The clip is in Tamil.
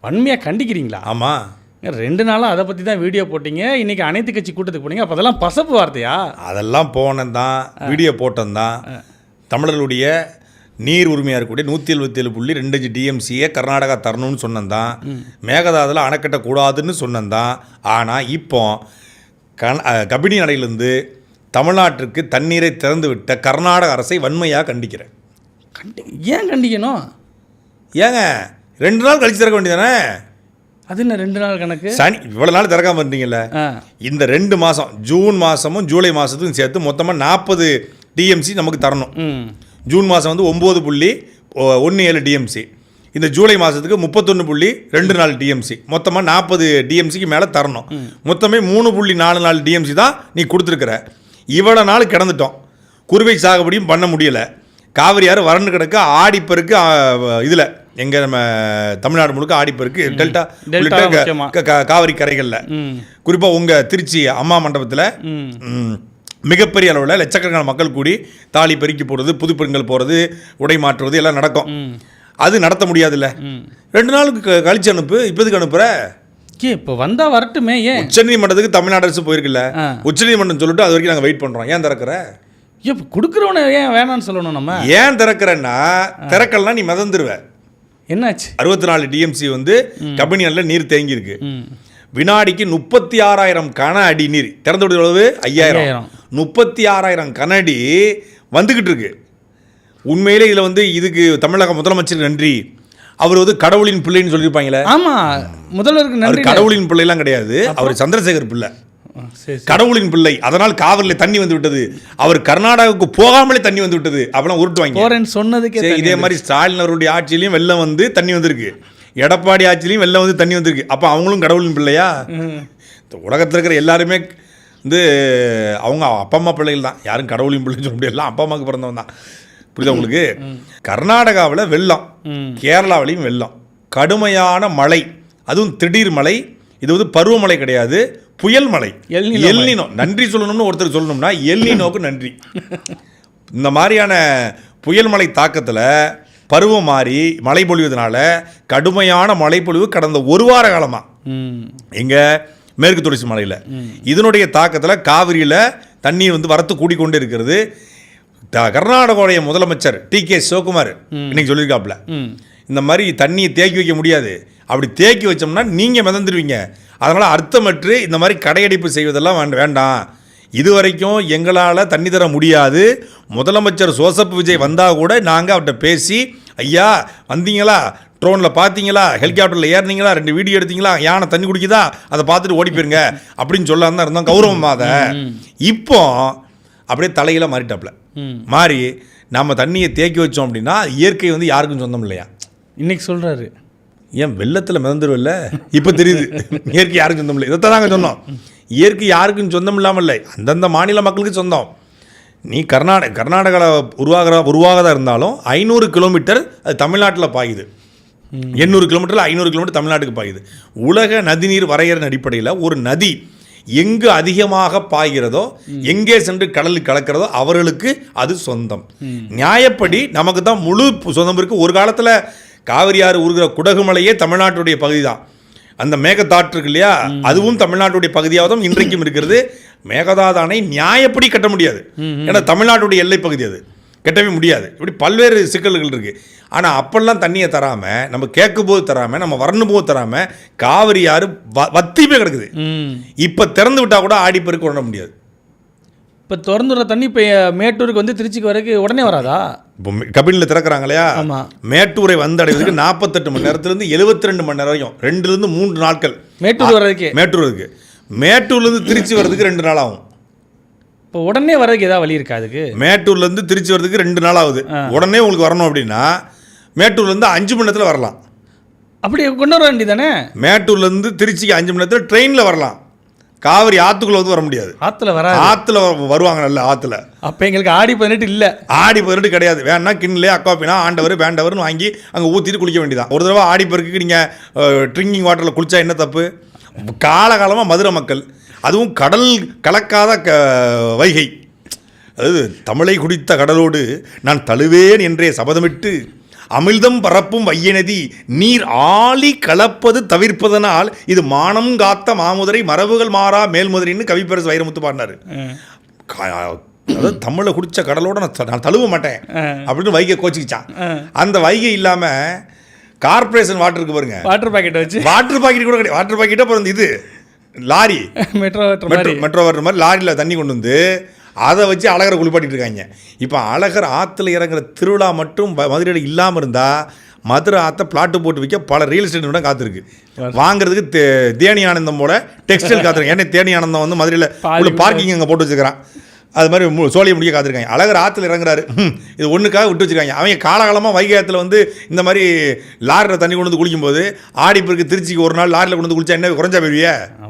வன்மையாக கண்டிக்கிறீங்களா? ஆமாம். 2 நாளாக அதை பற்றி தான் வீடியோ போட்டிங்க, இன்றைக்கி அனைத்து கட்சி கூட்டத்துக்கு போனீங்க. அப்போ அதெல்லாம் பசப்பு வார்த்தையா? அதெல்லாம் போனதான், வீடியோ போட்டந்தான். தமிழர்களுடைய நீர் உரிமையாக இருக்கக்கூடிய 177.25 டிஎம்சியை கர்நாடகா தரணும்னு சொன்னந்தான். மேகதாதுல அணை கட்டக்கூடாதுன்னு சொன்னந்தான். ஆனால் இப்போ கபினி நடையிலிருந்து தமிழ்நாட்டிற்கு தண்ணீரை திறந்து விட்ட கர்நாடக அரசை வன்மையாக கண்டிக்கிறேன். ஏன் கண்டிக்கணும்? ஏங்க 2 நாள் கழிச்சு திறக்க வேண்டியதானே? அது என்ன 2 நாள் கணக்கு? சனி இவ்வளோ நாள் திறக்காம இருந்தீங்கல்ல, இந்த 2 மாதம் ஜூன் மாதமும் ஜூலை மாதத்துக்கும் சேர்த்து மொத்தமாக 40 டிஎம்சி நமக்கு தரணும். ஜூன் மாதம் வந்து 9.17 டிஎம்சி, இந்த ஜூலை மாதத்துக்கு 31.24 டிஎம்சி, மொத்தமாக 40 டிஎம்சிக்கு மேலே தரணும். மொத்தமே 3.44 டிஎம்சி தான் நீ கொடுத்துருக்குற. இவ்வளோ நாள் கிடந்துட்டோம், குறுவை சாகுபடியும் பண்ண முடியலை. காவிரி ஆறு வறண்டு கிடக்க, ஆடிப்பெருக்கு இதில் எங்கள் நம்ம தமிழ்நாடு முழுக்க ஆடிப்பெருக்கு, டெல்டா உள்ளிட்ட காவிரி கரைகளில், குறிப்பாக உங்கள் திருச்சி அம்மா மண்டபத்தில் மிகப்பெரிய அளவில் லட்சக்கணக்கான மக்கள் கூடி தாலி பெருக்கி போகிறது, புது பெண்கள் போகிறது, உடை மாற்றுவது எல்லாம் நடக்கும். அது நடத்த முடியாதுல்ல. 2 நாளுக்கு கழிச்சு அனுப்பு. இப்போதுக்கு அனுப்புகிற இப்போ வந்தால் வரட்டுமே. ஏன் உச்சநீதிமன்றத்துக்கு தமிழ்நாடு அரசு போயிருக்குல்ல, உச்சநீதிமன்றம் சொல்லிட்டு அது வரைக்கும் நாங்கள் வெயிட் பண்ணுறோம். ஏன் திறக்கிற? இப்போ கொடுக்குறவன ஏன் வேணான்னு சொல்லணும்? நம்ம ஏன் திறக்கிறேன்னா, திறக்கலன்னா நீ மிதந்துருவ. என்னாச்சு? 64 டிஎம்சி வந்து கபினியில் நீர் தேங்கியிருக்கு. வினாடிக்கு 36,000 கன அடி நீர் திறந்து விடுற அளவு 5,000, 36,000 கன அடி வந்துக்கிட்டு இருக்கு. உண்மையிலே இதில் வந்து இதுக்கு தமிழக முதலமைச்சர் நன்றி. அவர் வந்து கடவுளின் பிள்ளைன்னு சொல்லியிருப்பாங்களே. ஆமாம், முதல்வருக்கு நன்றி. கடவுளின் பிள்ளைலாம் கிடையாது, அவர் சந்திரசேகர் பிள்ளை, கடவுளின் பிள்ளை. அதனால் காவிரியில் தண்ணி வந்து விட்டது, அவர் கர்நாடகாவுக்கு போகாமலே தண்ணி வந்து விட்டது அப்படிலாம் உருட்டுவாங்க சொன்னதுக்கு. இதே மாதிரி ஸ்டாலின் அவருடைய ஆட்சியிலையும் வெள்ளம் வந்து தண்ணி வந்திருக்கு, எடப்பாடி ஆட்சிலையும் வெள்ளம் வந்து தண்ணி வந்திருக்கு. அப்போ அவங்களும் கடவுளின் பிள்ளையா? உலகத்தில் இருக்கிற எல்லாருமே வந்து அவங்க அப்பா அம்மா பிள்ளைகள் தான். யாரும் கடவுளின் பிள்ளைன்னு சொல்ல முடியாது, அப்பா அம்மாவுக்கு பிறந்தவன் தான். புரியுதா உங்களுக்கு? கர்நாடகாவில் வெள்ளம், கேரளாவிலையும் வெள்ளம், கடுமையான மழை, அதுவும் திடீர் மழை. இது வந்து பருவமழை கிடையாது, புயல் மழை. எல்னினோ நன்றி சொல்லணும்னு ஒருத்தர் சொல்லணும்னா எல்னினோக்கு நன்றி. இந்த மாதிரியான புயல் மழை தாக்கத்தில் பருவம் மாறி மழை பொழிவதனால கடுமையான மழை பொழிவு கடந்த 1 வார காலமாக எங்கே மேற்கு தொடர்ச்சி மலையில், இதனுடைய தாக்கத்தில் காவிரியில் தண்ணீர் வந்து வரத்து கூடிக்கொண்டே இருக்கிறது. கர்நாடகாவுடைய முதலமைச்சர் டி.கே. சிவகுமார் இன்னைக்கு சொல்லியிருக்காப்புல, இந்த மாதிரி தண்ணியை தேக்கி வைக்க முடியாது, அப்படி தேக்கி வச்சோம்னா நீங்கள் மிதந்துடுவீங்க, அதனால் அர்த்தமற்று இந்த மாதிரி கடையடைப்பு செய்வதெல்லாம் வேண்டாம், இதுவரைக்கும் எங்களால் தண்ணி தர முடியாது. முதலமைச்சர் ஜோசப் விஜய் வந்தால் கூட நாங்கள் அவர்கிட்ட பேசி, ஐயா வந்தீங்களா, ட்ரோனில் பார்த்தீங்களா, ஹெலிகாப்டரில் ஏறினீங்களா, 2 வீடியோ எடுத்தீங்களா, யானை தண்ணி குடிக்குதா, அதை பார்த்துட்டு ஓடி போயிருங்க அப்படின்னு சொல்ல தான் இருந்தோம் கௌரவமாக. இப்போ அப்படியே தலையில் மாறிட்டாப்புல. மாறி நம்ம தண்ணியை தேக்கி வச்சோம் அப்படின்னா இயற்கை வந்து யாருக்கும் சொந்தம் இல்லையா? இன்னைக்கு சொல்கிறாரு. ஏன் வெள்ளத்தில் மிதந்துருவில்ல? இப்போ தெரியுது இயற்கை யாருக்கும் சொந்தம் இல்லை. இதைத்தான் நாங்கள் சொன்னோம், இயற்கை யாருக்கும் சொந்தம் இல்லாமல் இல்லை, அந்தந்த மாநில மக்களுக்கு சொந்தம். நீ கர்நாடகாவில் உருவாகதாக இருந்தாலும் 500 கிலோமீட்டர் அது தமிழ்நாட்டில் பாயுது, 800 கிலோமீட்டரில் 500 கிலோமீட்டர் தமிழ்நாட்டுக்கு பாயுது. உலக நதிநீர் வரையறையின் அடிப்படையில் ஒரு நதி எங்கு அதிகமாக பாய்கிறதோ, எங்கே சென்று கடலில் கலக்கிறதோ அவர்களுக்கு அது சொந்தம். நியாயப்படி நமக்கு தான் முழு சொந்தம் இருக்குது. ஒரு காலத்தில் காவிரி ஆறு உருகிற குடகுமலையே தமிழ்நாட்டுடைய பகுதி தான். அந்த மேகதாற்று இருக்கு இல்லையா, அதுவும் தமிழ்நாட்டுடைய பகுதியாக தான் இன்றைக்கும் இருக்கிறது. மேகதாது அணை நியாயப்படி கட்ட முடியாது, ஏன்னா தமிழ்நாட்டுடைய எல்லை பகுதி, அது கட்டவே முடியாது. இப்படி பல்வேறு சிக்கல்கள் இருக்குது. ஆனால் அப்பெல்லாம் தண்ணியை தராமல், நம்ம கேட்கும் போது தராமல், நம்ம வரணும் போது தராமல் காவிரி ஆறு வத்தி போய் கிடக்குது. இப்போ திறந்து விட்டால் கூட ஆடிப்பெருக்கு விட முடியாது. இப்போ திறந்துடுற தண்ணி இப்போ மேட்டூருக்கு வந்து திருச்சிக்கு வரைக்கும் உடனே வராதா? இப்போ கபினியில் திறக்கிறாங்க இல்லையா, மேட்டூரை வந்தடைவதற்கு 48 மணி நேரத்துலேருந்து 72 மணி நேரம் வரைக்கும், 2லேருந்து 3 நாட்கள் மேட்டூர் வர்றதுக்கு. மேட்டூர்லேருந்து திருச்சி வர்றதுக்கு 2 நாள் ஆகும். இப்போ உடனே வர்றதுக்கு ஏதாவது வழி இருக்கா? அதுக்கு மேட்டூர்லேருந்து திருச்சி வர்றதுக்கு 2 நாள் ஆகுது. உடனே உங்களுக்கு வரணும் அப்படின்னா மேட்டூர்லேருந்து 5 மணி நேரத்தில் வரலாம். அப்படி கொண்டு வர வேண்டியதானே? மேட்டூர்லேருந்து திருச்சிக்கு 5 மணி நேரத்தில் ட்ரெயினில் வரலாம். காவிரி ஆற்றுக்குள்ளே வந்து வர முடியாது. ஆற்றுல வருவாங்க, நல்ல ஆற்றுல. அப்போ எங்களுக்கு ஆடி 18 இல்லை, ஆடி 18 கிடையாது. வேணா கிண்ணிலே அக்காப்பினா ஆண்டவர் வேண்டவர்னு வாங்கி அங்கே ஊற்றிட்டு குளிக்க வேண்டியதான். ஒரு தடவை ஆடி பெருக்கு நீங்கள் ட்ரிங்கிங் வாட்டரில் குளித்தா என்ன தப்பு? காலகாலமாக மதுரை மக்கள், அதுவும் கடல் கலக்காத வைகை, அதாவது தமிழை குடித்த கடலோடு நான் தழுவேன் என்றே சபதமிட்டு அமிழ்தம் பரப்பும் வையநதி நீர் ஆழி கலப்பது தவிர்ப்பதனால் இது மானம் காத்த மாமுதரை மரபுகள் மாறா மேல்முதரின்னு கவிப்பரசு வைரமுத்து பாடினாரு. அதாவது தமிழை குடிச்ச கடலோட நான் தழுவ மாட்டேன் அப்படின்னு வைகை கோச்சிக்கிச்சான். அந்த வைகை இல்லாமல் கார்பரேஷன் வாட்டர் இருக்கு பாருங்க, வாட்டர் பாக்கெட் வச்சு, வாட்டர் பாக்கெட் கூட கிடையாது. வாட்டர் பாக்கெட் அப்புறம் இது லாரி மெட்ரோ வாட்டர் மாதிரி லாரியில் தண்ணி கொண்டு வந்து அதை வச்சு அழகரை குளிப்பாட்டிட்டு இருக்காங்க. இப்போ அழகர் ஆற்றுல இறங்குற திருவிழா மட்டும் மதுரையில் இல்லாமல் இருந்தால் மதுரை ஆற்றை பிளாட்டு போட்டு வைக்க பல ரியல் எஸ்டேட் கூட காத்திருக்கு. வாங்குறதுக்கு தேனி ஆனந்தம் போல டெக்ஸ்டைல் காத்திருக்கேன். ஏன்னா தேனி ஆனந்தம் வந்து மதுரையில் உள்ள பார்க்கிங் அங்கே போட்டு வச்சுக்கிறான். அது மாதிரி சோழியை முடிக்க காத்திருக்காங்க. அழகர் ஆற்றுல இறங்குறாரு, இது ஒன்றுக்காக விட்டு வச்சுருக்காங்க. அவங்க காலகாலமாக வைகை ஆற்றுல வந்து இந்த மாதிரி லாரியில் தண்ணி கொண்டு வந்து குளிக்கும்போது ஆடிப்பெருக்கு திருச்சிக்கு ஒரு நாள் லாரியில் கொண்டு வந்து குளிச்சா என்ன குறைஞ்சா போயிருவியே?